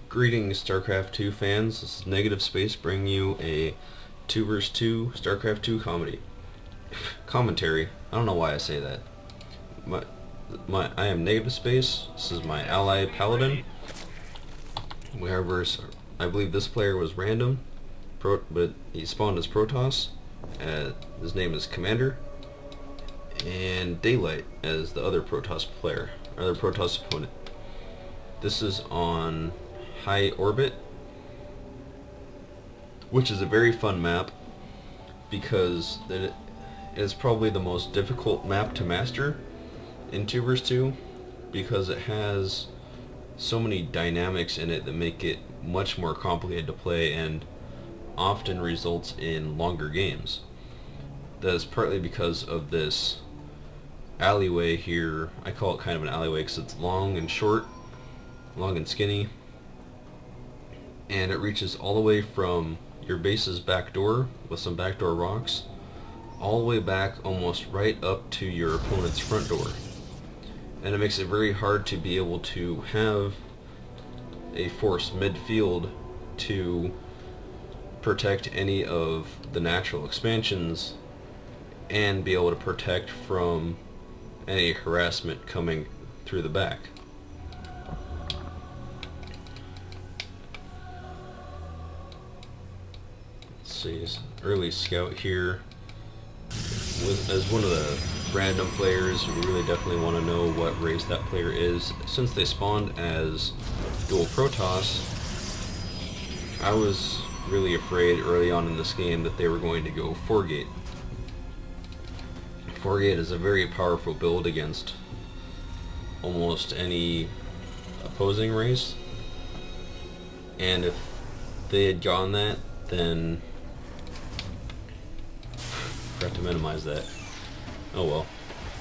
Greetings, Starcraft 2 fans. This is Negative Space bringing you a 2 vs 2 Starcraft 2 commentary. I don't know why I say that. I am Negative Space. This is my ally Paladin. We are versus, I believe this player was random, but he spawned as Protoss. His name is Commander, and Daylight as the other Protoss player, other Protoss opponent. This is on High Orbit, which is a very fun map because it is probably the most difficult map to master in 2 vs 2 because it has so many dynamics in it that make it much more complicated to play and often results in longer games. That is partly because of this alleyway here. I call it kind of an alleyway because it's long and short, long and skinny, and it reaches all the way from your base's back door with some backdoor rocks all the way back almost right up to your opponent's front door, and it makes it very hard to be able to have a force midfield to protect any of the natural expansions and be able to protect from any harassment coming through the back. Let's see, early scout here. As one of the random players, we really definitely want to know what race that player is. Since they spawned as dual Protoss, I was really afraid early on in this game that they were going to go 4-gate. 4-gate is a very powerful build against almost any opposing race, and if they had gone that, then forgot to minimize that. Oh well.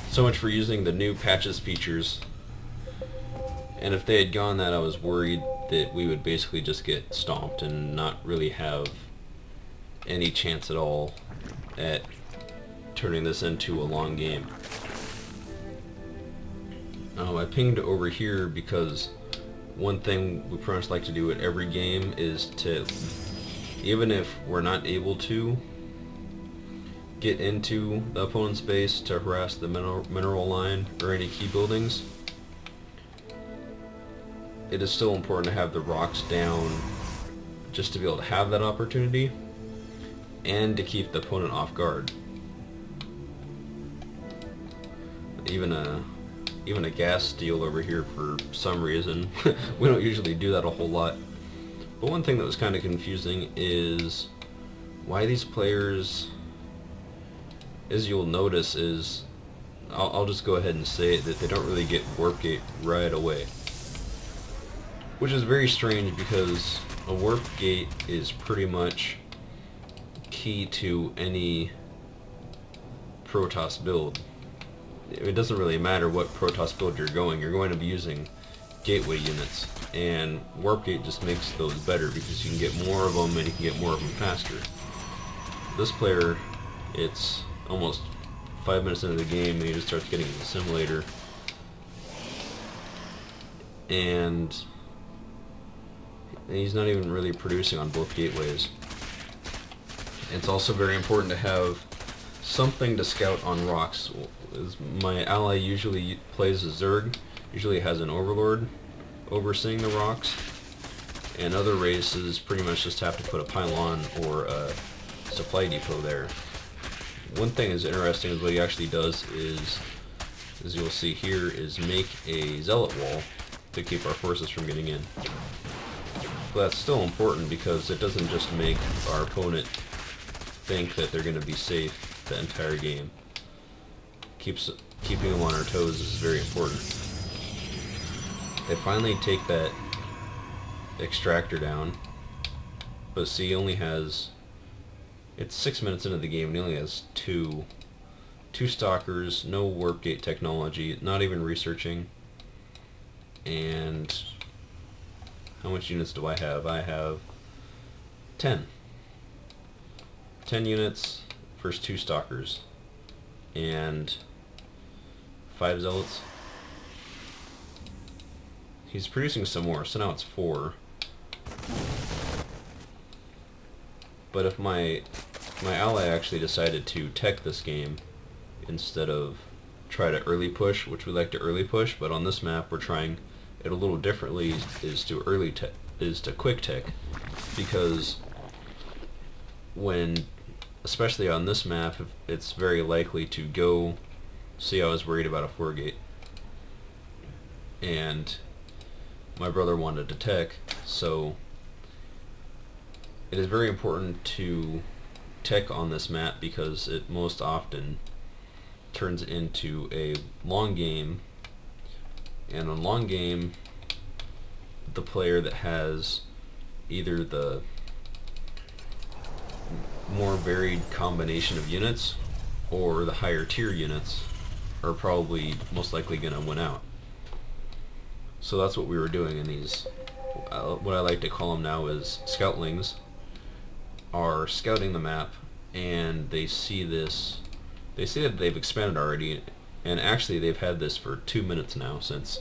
So much for using the new patches features. And if they had gone that, I was worried that we would basically just get stomped and not really have any chance at all at turning this into a long game. I pinged over here because one thing we pretty much like to do at every game is to, even if we're not able to get into the opponent's base to harass the mineral line or any key buildings, it is still important to have the rocks down just to be able to have that opportunity and to keep the opponent off guard. Even a gas steal over here for some reason. We don't usually do that a whole lot. But one thing that was kind of confusing is why these players, as you'll notice, is I'll just go ahead and say that they don't really get warp gate right away, which is very strange because a warp gate is pretty much key to any Protoss build. It doesn't really matter what Protoss build you're going to be using gateway units, and warp gate just makes those better because you can get more of them and you can get more of them faster. This player, it's almost 5 minutes into the game and he just starts getting in the simulator, and he's not even really producing on both gateways. It's also very important to have something to scout on rocks. My ally usually plays a Zerg, usually has an Overlord overseeing the rocks, and other races pretty much just have to put a pylon or a supply depot there. One thing that's interesting is what he actually does is, as you'll see here, is make a zealot wall to keep our forces from getting in. But that's still important because it doesn't just make our opponent think that they're going to be safe the entire game. Keeping them on our toes is very important. They finally take that extractor down, but see, he only has, it's 6 minutes into the game and he only has two stalkers, no warp gate technology, not even researching. And how much units do I have? I have 10 units, first 2 stalkers, and 5 zealots. He's producing some more, so now it's 4. But if my ally actually decided to tech this game instead of try to early push, which we like to early push, but on this map we're trying it a little differently, is to quick tech, because when, especially on this map, it's very likely to go. See, I was worried about a 4-gate, and my brother wanted to tech, so it is very important to tech on this map because it most often turns into a long game, and on long game the player that has either the more varied combination of units or the higher tier units are probably most likely going to win out. So that's what we were doing in these, what I like to call them now is scoutlings, are scouting the map, and they see this, they see that they've expanded already, and actually they've had this for 2 minutes now, since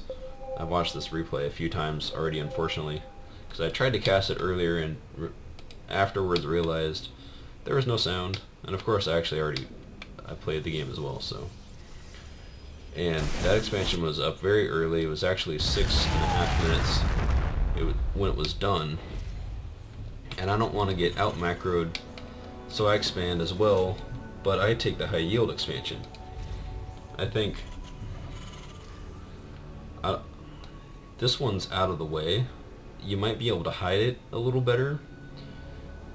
I've watched this replay a few times already, unfortunately, because I tried to cast it earlier and afterwards realized there was no sound, and of course I played the game as well, so. And that expansion was up very early. It was actually 6.5 minutes when it was done, and I don't want to get out macroed, so I expand as well, but I take the high yield expansion. I think this one's out of the way. You might be able to hide it a little better,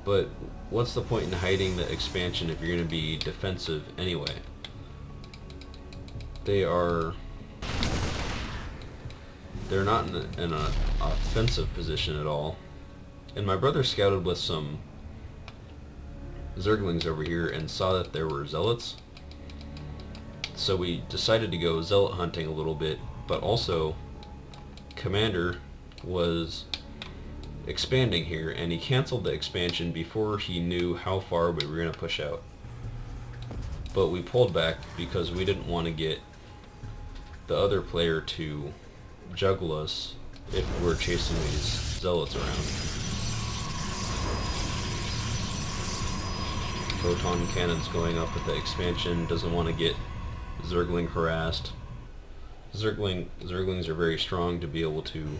but what's the point in hiding the expansion if you're going to be defensive anyway? They're not in an offensive position at all. And my brother scouted with some Zerglings over here and saw that there were zealots, so we decided to go zealot hunting a little bit, but also Commander was expanding here, and he canceled the expansion before he knew how far we were going to push out. But we pulled back because we didn't want to get the other player to juggle us if we're chasing these zealots around. Photon cannons going up with the expansion, doesn't want to get Zergling harassed. Zerglings are very strong to be able to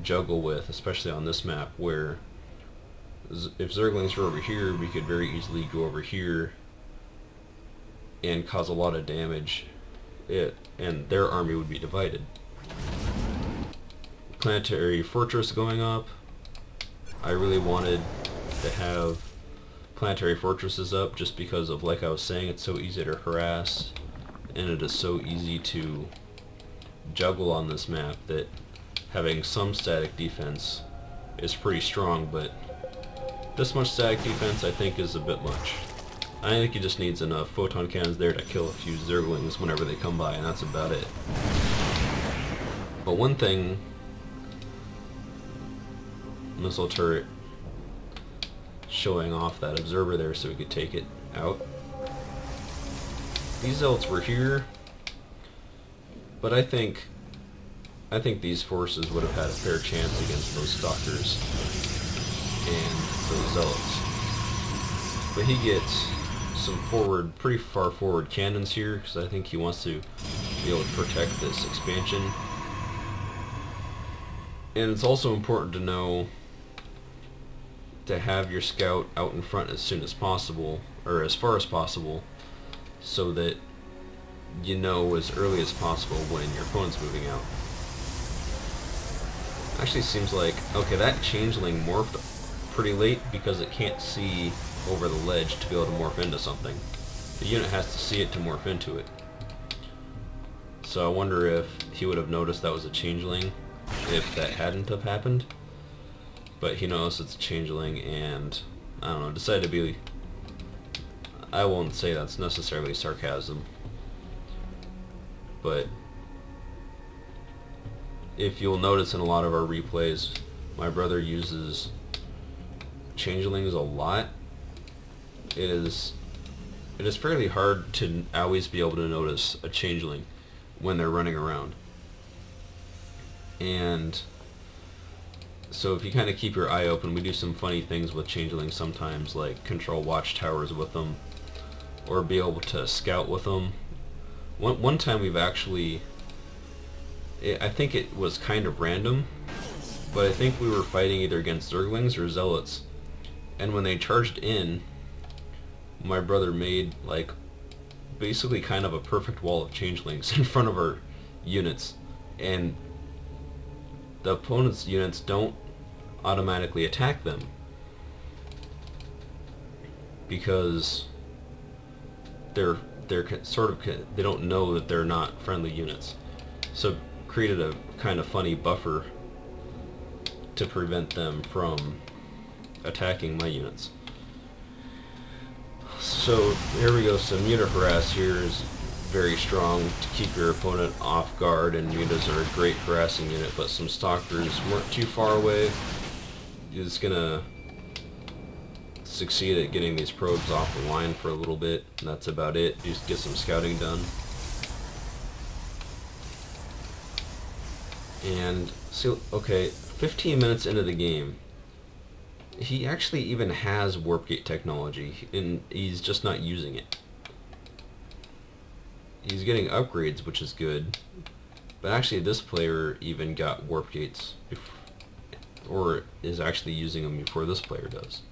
juggle with, especially on this map, where if Zerglings were over here, we could very easily go over here and cause a lot of damage, and their army would be divided. Planetary Fortress going up. I really wanted to have Planetary Fortresses up just because of, like I was saying, it's so easy to harass, and it is so easy to juggle on this map that having some static defense is pretty strong, but this much static defense I think is a bit much. I think he just needs enough photon cannons there to kill a few Zerglings whenever they come by, and that's about it. But one thing, missile turret showing off that observer there so we could take it out. These zealots were here, but I think these forces would have had a fair chance against those stalkers and those zealots. But he gets some pretty far forward cannons here, because I think he wants to be able to protect this expansion. And it's also important to know to have your scout out in front as soon as possible, or as far as possible, so that you know as early as possible when your opponent's moving out. Actually seems like, okay, that changeling morphed pretty late because it can't see over the ledge to be able to morph into something. The unit has to see it to morph into it. So I wonder if he would have noticed that was a changeling if that hadn't have happened. But he knows it's a changeling, and I don't know, decided to be, I won't say that's necessarily sarcasm, but if you'll notice in a lot of our replays, my brother uses changelings a lot. It is fairly hard to always be able to notice a changeling when they're running around. And So if you kind of keep your eye open, we do some funny things with changelings sometimes, like control watchtowers with them, or be able to scout with them. One time we've actually, I think it was kind of random, but I think we were fighting either against Zerglings or Zealots, and when they charged in, my brother made like basically kind of a perfect wall of changelings in front of our units, and the opponent's units don't automatically attack them because they're sort of, they don't know that they're not friendly units. So created a kind of funny buffer to prevent them from attacking my units. So here we go, some unit harass here is very strong to keep your opponent off guard, and mutas are a great harassing unit, but some stalkers weren't too far away. Is gonna succeed at getting these probes off the line for a little bit, and that's about it. Just get some scouting done. And so, okay, 15 minutes into the game, he actually even has warp gate technology, and he's just not using it. He's getting upgrades, which is good, but actually this player even got warp gates, or is actually using them before this player does.